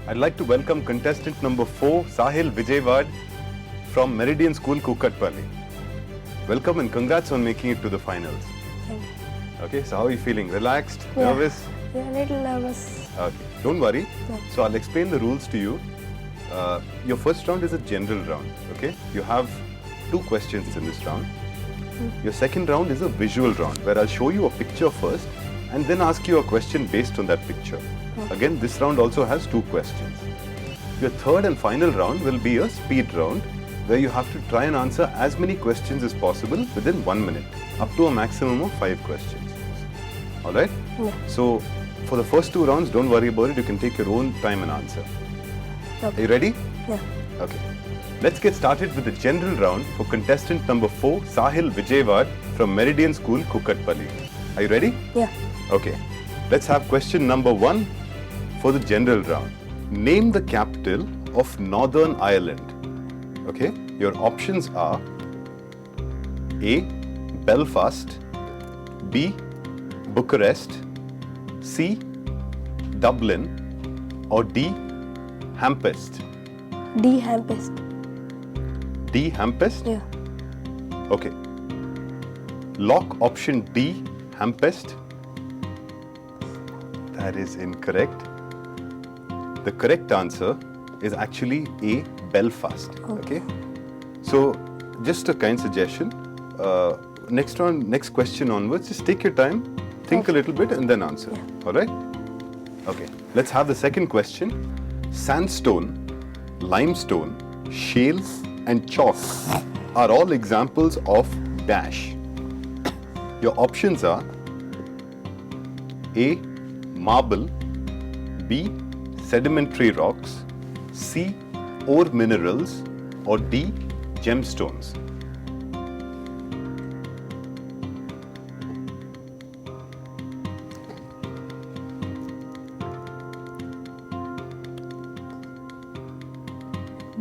I'd like to welcome contestant number 4, Sahil Vijayawad from Meridian School, Kukatpalli. Welcome and congrats on making it to the finals. Thank you. Okay, so how are you feeling? Relaxed? Yeah. Nervous? Yeah, a little nervous. Okay, don't worry. Yeah. So I'll explain the rules to you. Your first round is a general round, okay? You have 2 questions in this round. Your second round is a visual round where I'll show you a picture first and then ask you a question based on that picture. Again, this round also has 2 questions. Your third and final round will be a speed round where you have to try and answer as many questions as possible within 1 minute, up to a maximum of 5 questions. Alright? Yeah. So, for the first 2 rounds, don't worry about it, you can take your own time and answer. Are Okay. you ready? Yeah. Okay. Let's get started with the general round for contestant number 4, Sahil Vijayawad from Meridian School, Kukatpalli. Are you ready? Yeah. Okay. Let's have question number 1 for the general round. Name the capital of Northern Ireland. Okay. Your options are A. Belfast, B. Bucharest, C. Dublin, or D. Hampest. D. Hampest. D. Hampest? Yeah. Okay. Lock option D, Hampest. That is incorrect. The correct answer is actually A, Belfast. Okay. So, just a kind suggestion. Next question onwards, just take your time, think a little bit, and then answer. Yeah. All right? Okay. Let's have the second question. Sandstone, limestone, shales, and chalk are all examples of dash. Your options are A. Marble, B. Sedimentary rocks, C. Ore minerals, or D. Gemstones.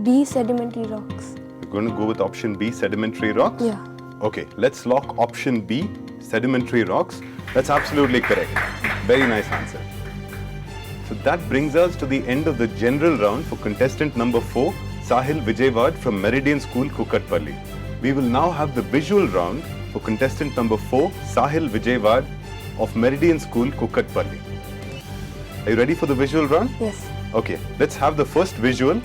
B. Sedimentary rocks. You're going to go with option B, sedimentary rocks? Yeah. Okay, let's lock option B, sedimentary rocks. That's absolutely correct. Very nice answer. So that brings us to the end of the general round for contestant number 4, Sahil Vijayawad from Meridian School, Kukatpalli. We will now have the visual round for contestant number 4, Sahil Vijayawad of Meridian School, Kukatpalli. Are you ready for the visual round? Yes. Okay, let's have the first visual.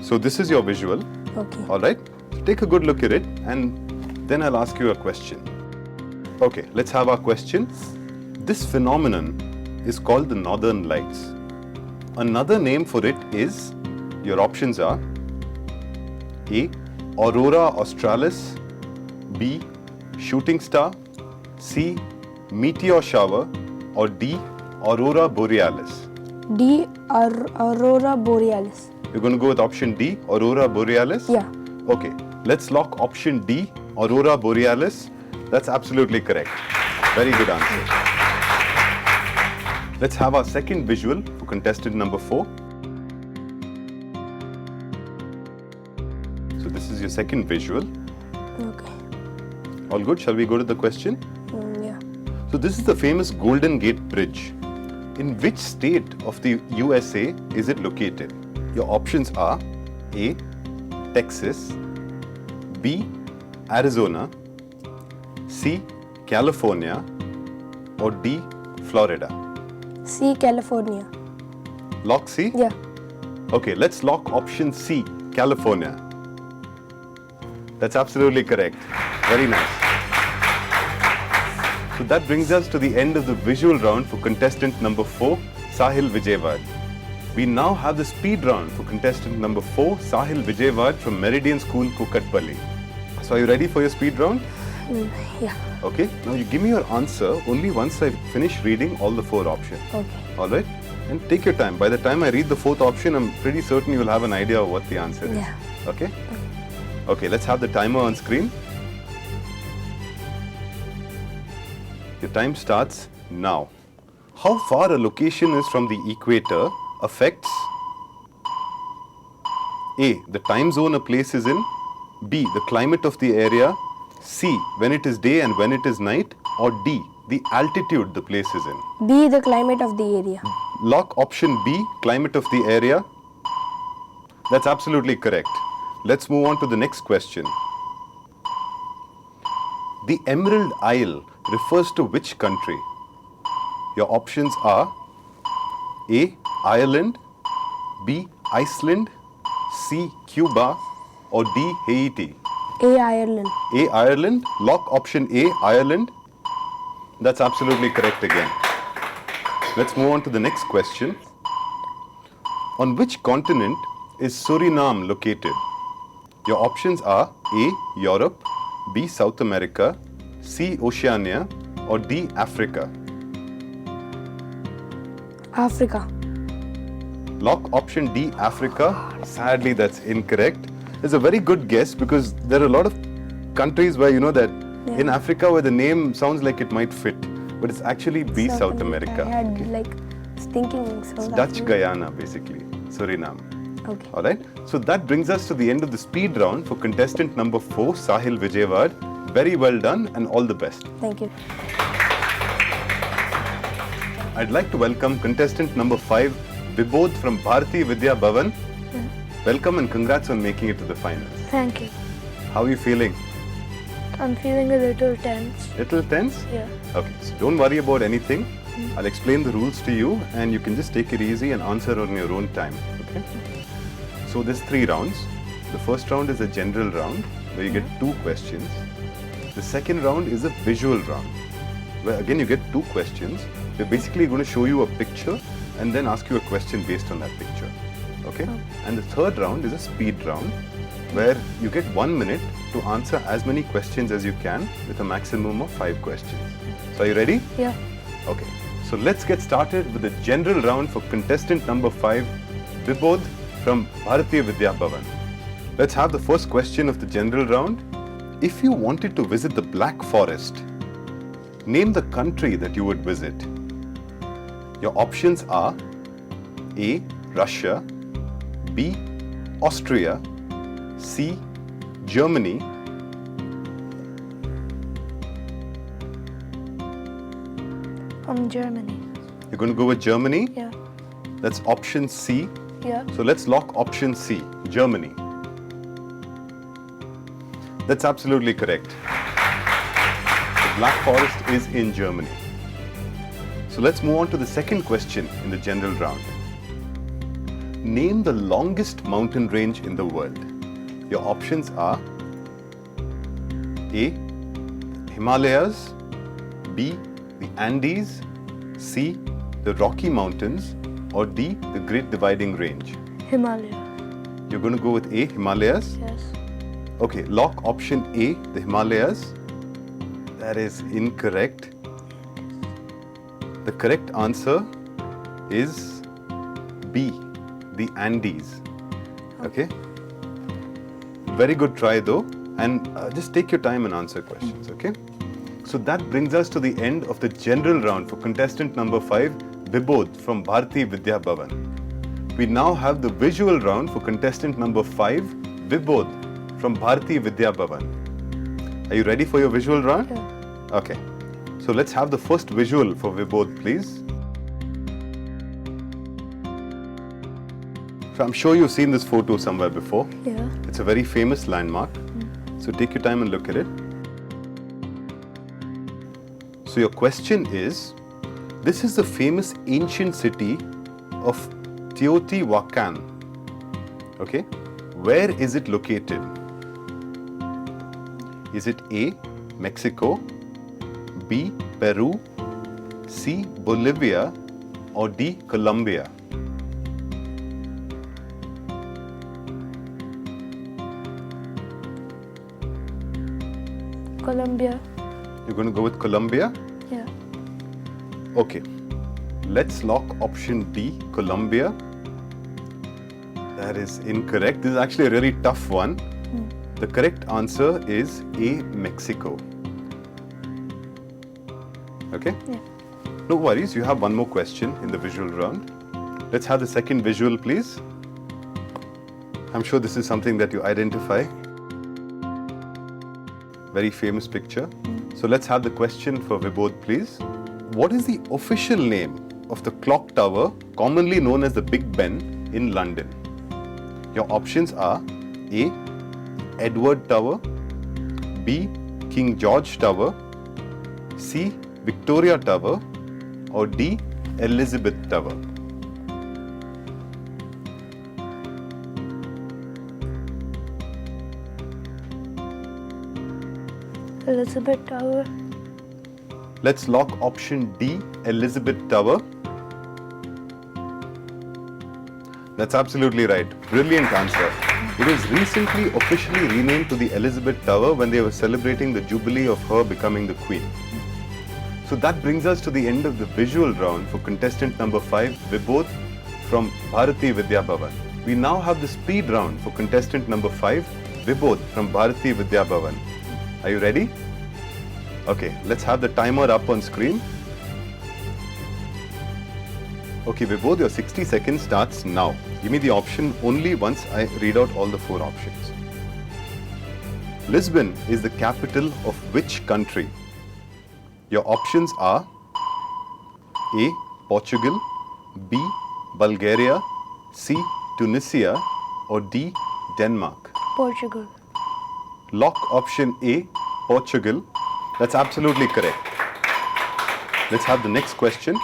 So this is your visual. Okay. Alright, so take a good look at it and then I'll ask you a question. Okay, let's have our question. This phenomenon is called the Northern Lights. Another name for it is, your options are A. Aurora Australis, B. Shooting Star, C. Meteor Shower, or D. Aurora Borealis. D. Aurora Borealis. You're going to go with option D, Aurora Borealis? Yeah. Okay, let's lock option D, Aurora Borealis. That's absolutely correct. Very good answer. Let's have our second visual for contestant number 4. So this is your second visual. Okay. All good? Shall we go to the question? Yeah. So this is the famous Golden Gate Bridge. In which state of the USA is it located? Your options are A. Texas, B. Arizona, C. California, or D. Florida. C. California. Lock C? Yeah. Okay, let's lock option C, California. That's absolutely correct. Very nice. So that brings us to the end of the visual round for contestant number 4, Sahil Vijayawad. We now have the speed round for contestant number 4, Sahil Vijayawad from Meridian School, Kukatpalli. So are you ready for your speed round? Yeah. Okay, now you give me your answer only once I finish reading all the 4 options. Okay. Alright? And take your time. By the time I read the 4th option, I'm pretty certain you will have an idea of what the answer is. Yeah. Okay? Okay, let's have the timer on screen. Your time starts now. How far a location is from the equator affects A. The time zone a place is in, B. The climate of the area, C. When it is day and when it is night, or D. the altitude the place is in. B, the climate of the area. Lock option B, climate of the area. That's absolutely correct. Let's move on to the next question. The Emerald Isle refers to which country? Your options are A, Ireland, B, Iceland, C, Cuba, or D, Haiti. A, Ireland. A, Ireland. Lock option A, Ireland. That's absolutely correct again. Let's move on to the next question. On which continent is Suriname located? Your options are A, Europe, B, South America, C, Oceania, or D, Africa. Africa. Lock option D, Africa. Sadly, that's incorrect. It's a very good guess because there are a lot of countries where you know that in Africa where the name sounds like it might fit, but it's actually B, South America. I had thinking South Dutch Africa. Guyana, basically, Suriname. Okay. All right. So that brings us to the end of the speed round for contestant number 4, Sahil Vijayawad. Very well done and all the best. Thank you. I'd like to welcome contestant number 5, Vibodh from Bharati Vidya Bhavan. Welcome and congrats on making it to the finals. Thank you. How are you feeling? I'm feeling a little tense. Little tense? Yeah. Okay, so don't worry about anything. I'll explain the rules to you and you can just take it easy and answer on your own time. Okay? So there's 3 rounds. The first round is a general round where you get 2 questions. The second round is a visual round where again you get 2 questions. We're basically going to show you a picture and then ask you a question based on that picture. Okay? And the third round is a speed round where you get 1 minute to answer as many questions as you can with a maximum of 5 questions. So are you ready? Yeah. Okay. So let's get started with the general round for contestant number 5, Vibodh from Bharati Vidya Bhavan. Let's have the first question of the general round. If you wanted to visit the Black Forest, name the country that you would visit. Your options are A, Russia, B, Austria, C, Germany, Germany. You're going to go with Germany? Yeah. That's option C. Yeah. So let's lock option C, Germany. That's absolutely correct. The Black Forest is in Germany. So let's move on to the second question in the general round. Name the longest mountain range in the world. Your options are A, Himalayas, B, the Andes, C, the Rocky Mountains, or D, the Great Dividing Range. Himalaya. You're going to go with A, Himalayas? Yes. Okay, lock option A, the Himalayas. That is incorrect. The correct answer is B, the Andes. Okay? Very good try though, and just take your time and answer questions, okay? So that brings us to the end of the general round for contestant number 5, Vibodh from Bharati Vidya Bhavan. We now have the visual round for contestant number 5, Vibodh from Bharati Vidya Bhavan. Are you ready for your visual round? Yeah. Okay. So let's have the first visual for Vibodh, please. So I'm sure you've seen this photo somewhere before. Yeah. It's a very famous landmark. So take your time and look at it. So your question is, this is the famous ancient city of Teotihuacan. Okay? Where is it located? Is it A, Mexico, B, Peru, C, Bolivia, or D, Colombia? Colombia. You're going to go with Colombia? Yeah. Okay. Let's lock option D, Colombia. That is incorrect. This is actually a really tough one. The correct answer is A, Mexico. Okay? Yeah. No worries, you have one more question in the visual round. Let's have the second visual, please. I'm sure this is something that you identify. Very famous picture. So let's have the question for Vibodh, please. What is the official name of the clock tower commonly known as the Big Ben in London? Your options are A. Edward Tower, B. King George Tower, C. Victoria Tower, or D. Elizabeth Tower. Elizabeth Tower. Let's lock option D, Elizabeth Tower. That's absolutely right. Brilliant answer. It was recently officially renamed to the Elizabeth Tower when they were celebrating the jubilee of her becoming the Queen. So that brings us to the end of the visual round for contestant number 5, Vibodh from Bharati Vidya Bhavan. We now have the speed round for contestant number 5, Vibodh from Bharati Vidya Bhavan. Are you ready? Okay, let's have the timer up on screen. Okay, Vibodh, your 60 seconds starts now. Give me the option only once I read out all the 4 options. Lisbon is the capital of which country? Your options are A. Portugal, B. Bulgaria, C. Tunisia, or D. Denmark. Portugal. Lock option A, Portugal. That's absolutely correct. Let's have the next question.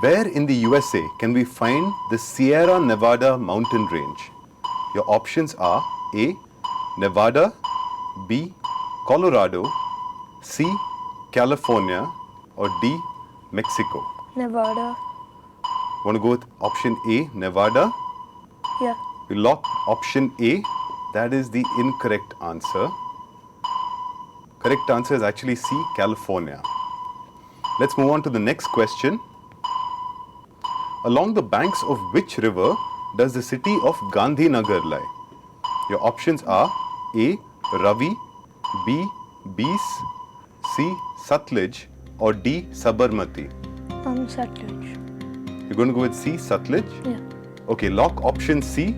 Where in the USA can we find the Sierra Nevada mountain range? Your options are A. Nevada, B. Colorado, C. California, or D. Mexico. Nevada. Want to go with option A, Nevada? Yeah. We lock option A. That is the incorrect answer. Correct answer is actually C, California. Let's move on to the next question. Along the banks of which river does the city of Gandhinagar lie? Your options are A. Ravi, B. Beas, C. Satluj, or D. Sabarmati. Satluj. You're going to go with C, Satluj? Yeah. Okay, lock option C.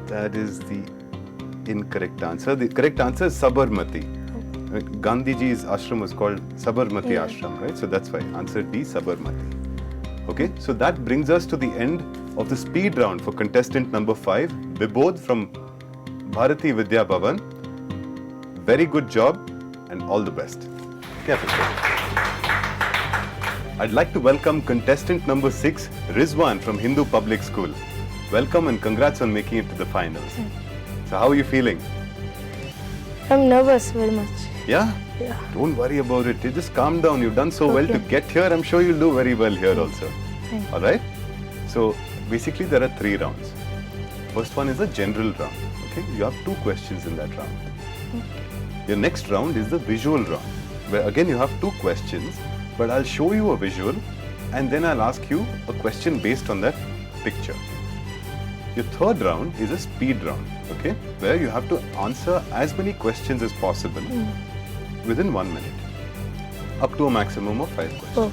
That is the incorrect answer. The correct answer is Sabarmati. Gandhiji's ashram was called Sabarmati Ashram, right? So that's why answer D, Sabarmati. Okay, so that brings us to the end of the speed round for contestant number 5, Vibodh from Bharati Vidya Bhavan. Very good job and all the best. Careful. I'd like to welcome contestant number 6, Rizwan from Hindu Public School. Welcome and congrats on making it to the finals. So how are you feeling? I'm nervous very much. Yeah? Yeah. Don't worry about it. You just calm down. You've done so well to get here. I'm sure you'll do very well here also. Thank you. Alright? So basically there are 3 rounds. First one is a general round. Okay? You have 2 questions in that round. Your next round is the visual round, where again you have 2 questions, but I'll show you a visual and then I'll ask you a question based on that picture. Your third round is a speed round, okay, where you have to answer as many questions as possible within 1 minute, up to a maximum of 5 questions. Oh.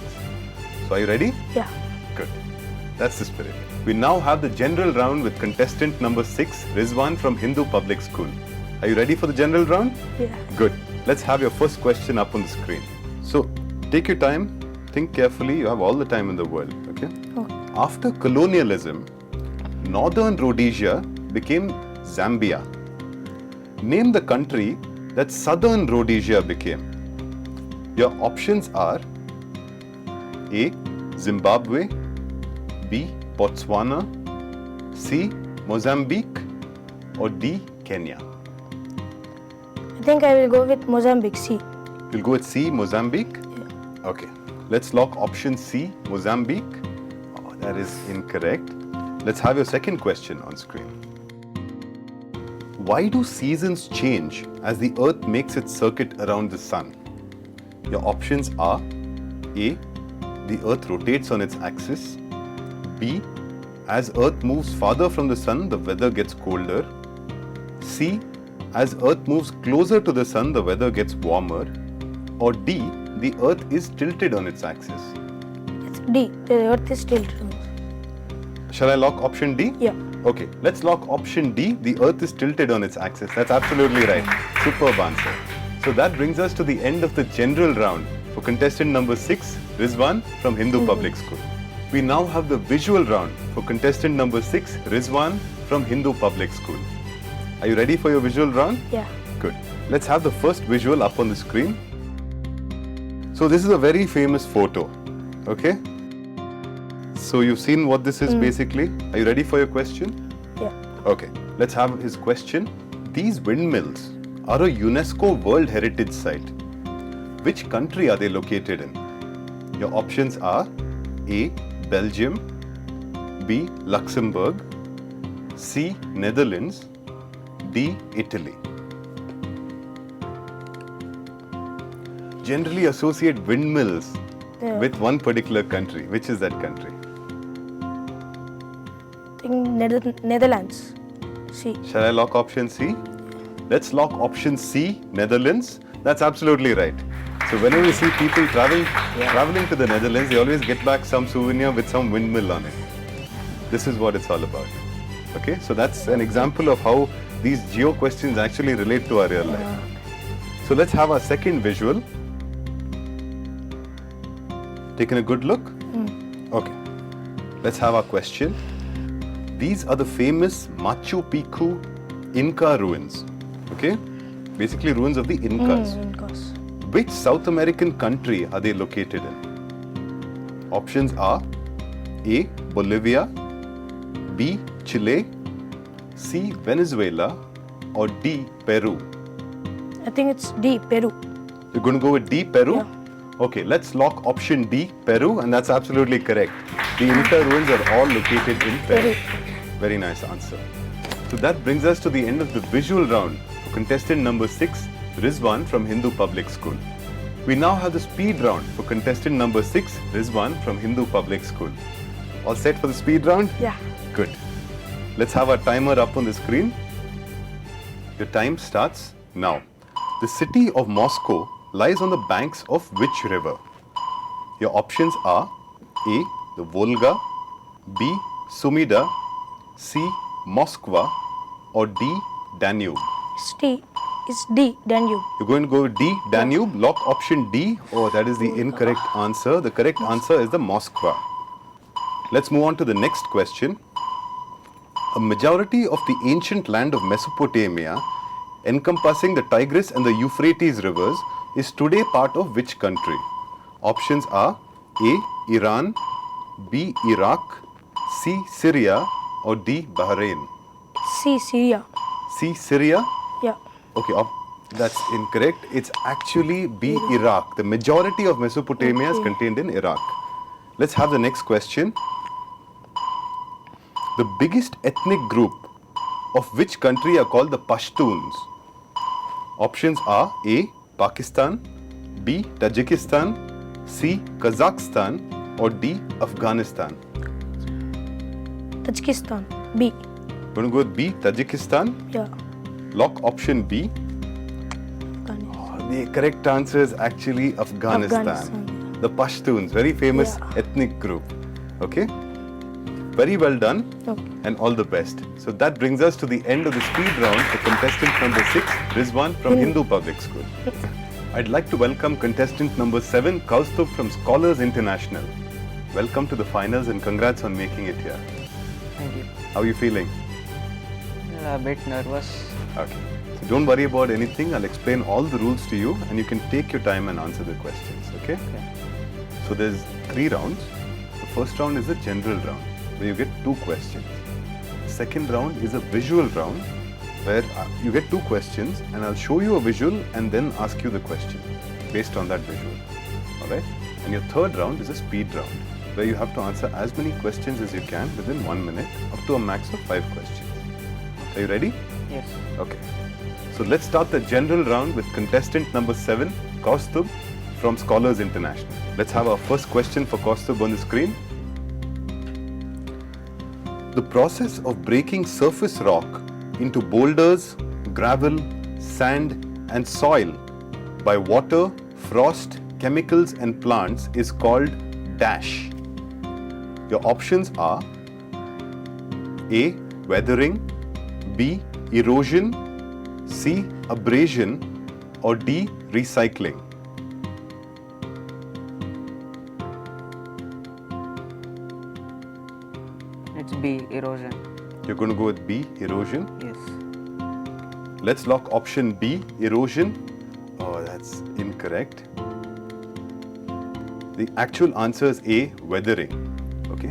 So are you ready? Yeah. Good. That's the spirit. We now have the general round with contestant number 6, Rizwan from Hindu Public School. Are you ready for the general round? Yeah. Good. Let's have your first question up on the screen. So, take your time, think carefully, you have all the time in the world, okay? Okay. After colonialism, Northern Rhodesia became Zambia. Name the country that Southern Rhodesia became. Your options are A. Zimbabwe, B. Botswana, C. Mozambique, or D. Kenya. I think I will go with Mozambique. C. You'll go with C, Mozambique? Yeah. Okay. Let's lock option C, Mozambique. Oh, that is incorrect. Let's have your second question on screen. Why do seasons change as the Earth makes its circuit around the Sun? Your options are A. The Earth rotates on its axis. B. As Earth moves farther from the Sun, the weather gets colder. C. As Earth moves closer to the Sun, the weather gets warmer. Or D. The Earth is tilted on its axis. It's D. The Earth is tilted. Shall I lock option D? Yeah. Okay, let's lock option D. The Earth is tilted on its axis. That's absolutely right. Superb answer. So that brings us to the end of the general round for contestant number 6, Rizwan from Hindu Public School. We now have the visual round for contestant number 6, Rizwan from Hindu Public School. Are you ready for your visual round? Yeah. Good. Let's have the first visual up on the screen. So this is a very famous photo. Okay? So you've seen what this is basically. Are you ready for your question? Yeah. Okay, let's have his question. These windmills are a UNESCO World Heritage Site. Which country are they located in? Your options are A. Belgium, B. Luxembourg, C. Netherlands, D. Italy. Generally associate windmills with one particular country. Which is that country? I think Netherlands. C. Shall I lock option C? Let's lock option C, Netherlands. That's absolutely right. So whenever you see people traveling to the Netherlands, they always get back some souvenir with some windmill on it. This is what it's all about. Okay, so that's an example of how these geo questions actually relate to our real life. So let's have our second visual. Taking a good look? Okay. Let's have our question. These are the famous Machu Picchu Inca ruins. Okay? Basically ruins of the Incas. Incas. Which South American country are they located in? Options are A. Bolivia, B. Chile, C. Venezuela, or D. Peru. I think it's D. Peru. You're going to go with D. Peru? Yeah. Okay, let's lock option D. Peru, and that's absolutely correct. The Inca ruins are all located in Peru. Very nice answer. So that brings us to the end of the visual round for contestant number 6, Rizwan from Hindu Public School. We now have the speed round for contestant number 6, Rizwan from Hindu Public School. All set for the speed round? Yeah. Good. Let's have our timer up on the screen. Your time starts now. The city of Moscow lies on the banks of which river? Your options are A. the Volga, B. Sumida, C. Moskva, or D. Danube. It's D. Danube. You're going to go with D. Danube. Lock option D. Oh, that is the incorrect answer. The correct answer is the Moskva. Let's move on to the next question. A majority of the ancient land of Mesopotamia, encompassing the Tigris and the Euphrates rivers, is today part of which country? Options are A. Iran, B. Iraq, C. Syria, or D. Bahrain. C. Syria. C. Syria? Yeah. Okay, that's incorrect. It's actually B. Iraq. The majority of Mesopotamia is contained in Iraq. Let's have the next question. The biggest ethnic group of which country are called the Pashtuns? Options are A. Pakistan, B. Tajikistan, C. Kazakhstan, or D. Afghanistan. Tajikistan. B. Going to go with B. Tajikistan. Yeah. Lock option B. The correct answer is actually Afghanistan. The Pashtuns, very famous ethnic group. Okay? Very well done. Okay. And all the best. So that brings us to the end of the speed round for contestant number 6, Rizwan from Hindu Public School. I'd like to welcome contestant number 7, Kaustubh from Scholars International. Welcome to the finals and congrats on making it here. Thank you. How are you feeling? A bit nervous. Okay. So don't worry about anything. I'll explain all the rules to you and you can take your time and answer the questions. Okay? So there's 3 rounds. The first round is a general round where you get 2 questions. Second round is a visual round where you get 2 questions and I'll show you a visual and then ask you the question based on that visual. Alright? And your third round is a speed round where you have to answer as many questions as you can within 1 minute up to a max of 5 questions. Are you ready? Yes. Okay. So let's start the general round with contestant number 7, Kaustubh from Scholars International. Let's have our first question for Kaustubh on the screen. The process of breaking surface rock into boulders, gravel, sand and soil by water, frost, chemicals and plants is called dash. Your options are A. weathering, B. erosion, C. abrasion, or D. recycling? It's B, erosion. You're going to go with B. erosion. Yes. Let's lock option B. erosion. Oh, that's incorrect. The actual answer is A. weathering. Okay.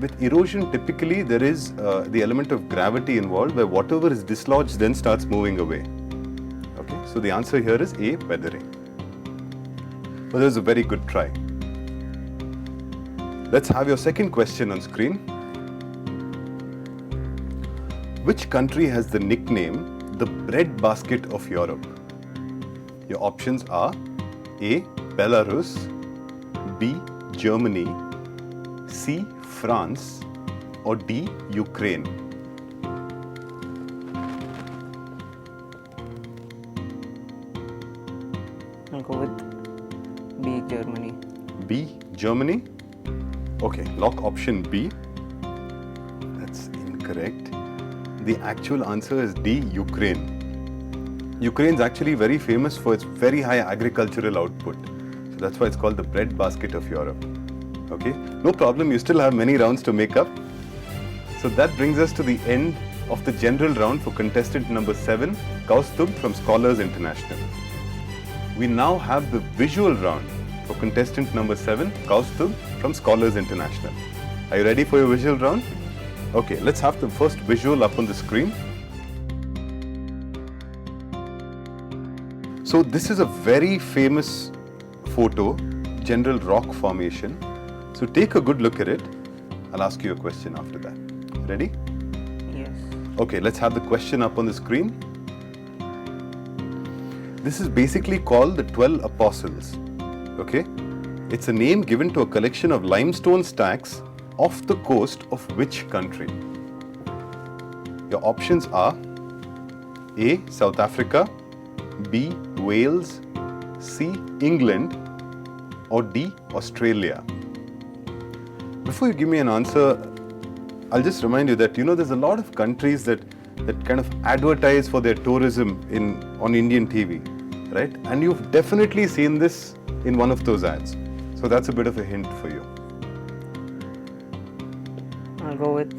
With erosion, typically there is the element of gravity involved, where whatever is dislodged then starts moving away. Okay, so the answer here is A. weathering. Well, that was a very good try. Let's have your second question on screen. Which country has the nickname the bread basket of Europe? Your options are A. Belarus, B. Germany, C. France, or D. Ukraine? I'll go with B, Germany. B. Germany? Okay, lock option B. That's incorrect. The actual answer is D. Ukraine. Ukraine is actually very famous for its very high agricultural output. So that's why it's called the bread basket of Europe. Okay, no problem, you still have many rounds to make up. So that brings us to the end of the general round for contestant number 7, Kaustubh from Scholars International. We now have the visual round for contestant number 7, Kaustubh from Scholars International. Are you ready for your visual round? Okay, let's have the first visual up on the screen. So this is a very famous photo, general rock formation. So take a good look at it. I'll ask you a question after that. Ready? Yes. Okay, let's have the question up on the screen. This is basically called the 12 Apostles. Okay? It's a name given to a collection of limestone stacks off the coast of which country? Your options are A. South Africa, B. Wales, C. England, or D. Australia. Before you give me an answer, I'll just remind you that there's a lot of countries that kind of advertise for their tourism on Indian TV, right? And you've definitely seen this in one of those ads. So that's a bit of a hint for you. I'll go with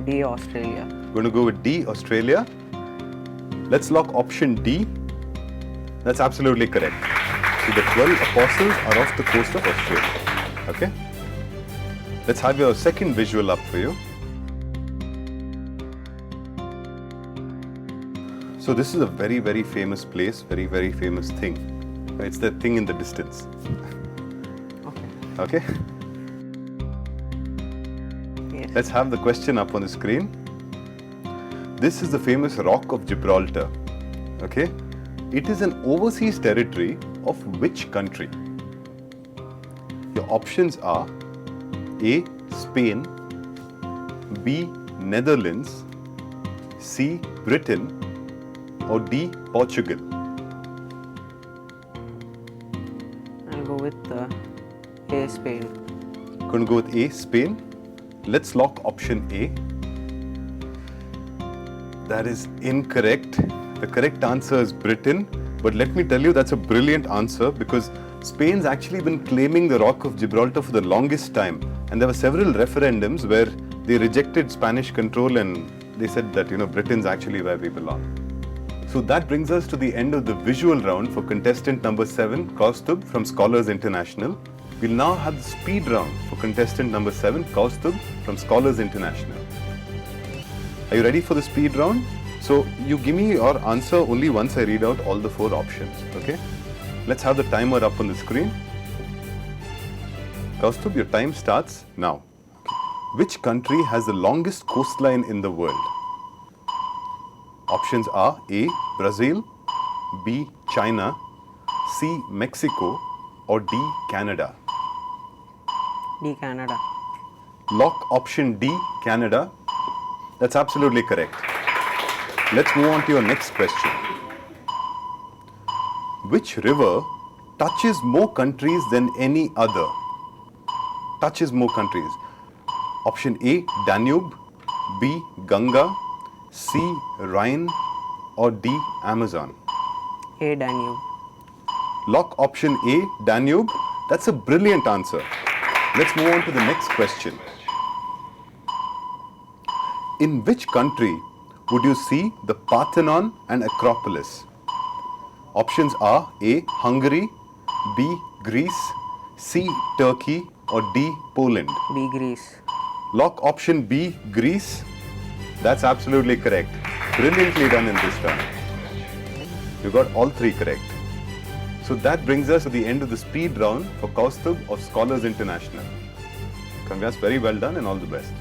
D, Australia. Going to go with D, Australia. Let's lock option D. That's absolutely correct. So the 12 apostles are off the coast of Australia. Okay? Let's have your second visual up for you. So this is a very, very famous place, very, very famous thing. It's that thing in the distance. Okay. Okay? Yes. Let's have the question up on the screen. This is the famous Rock of Gibraltar. Okay? It is an overseas territory of which country? Your options are A. Spain, B. Netherlands, C. Britain, or D. Portugal. I'll go with A, Spain. Going to go with A. Spain. Let's lock option A. That is incorrect. The correct answer is Britain. But let me tell you, that's a brilliant answer because Spain's actually been claiming the Rock of Gibraltar for the longest time. And there were several referendums where they rejected Spanish control and they said that, Britain's actually where we belong. So that brings us to the end of the visual round for contestant number 7, Kaustubh from Scholars International. We'll now have the speed round for contestant number 7, Kaustubh from Scholars International. Are you ready for the speed round? So you give me your answer only once I read out all the 4 options, okay? Let's have the timer up on the screen. Kaustubh, your time starts now. Which country has the longest coastline in the world? Options are A. Brazil, B. China, C. Mexico, or D. Canada. D, Canada. Lock option D, Canada. That's absolutely correct. Let's move on to your next question. Which river touches more countries than any other? Touches more countries. Option A, Danube. B, Ganga. C, Rhine. Or D, Amazon. A. Danube. Lock option A, Danube. That's a brilliant answer. Let's move on to the next question. In which country would you see the Parthenon and Acropolis? Options are A, Hungary. B, Greece. C, Turkey. Or D, Poland. B. Greece. Lock option B, Greece. That's absolutely correct. Brilliantly done in this round. You got all three correct. So that brings us to the end of the speed round for Kaustubh of Scholars International. Congrats, very well done and all the best.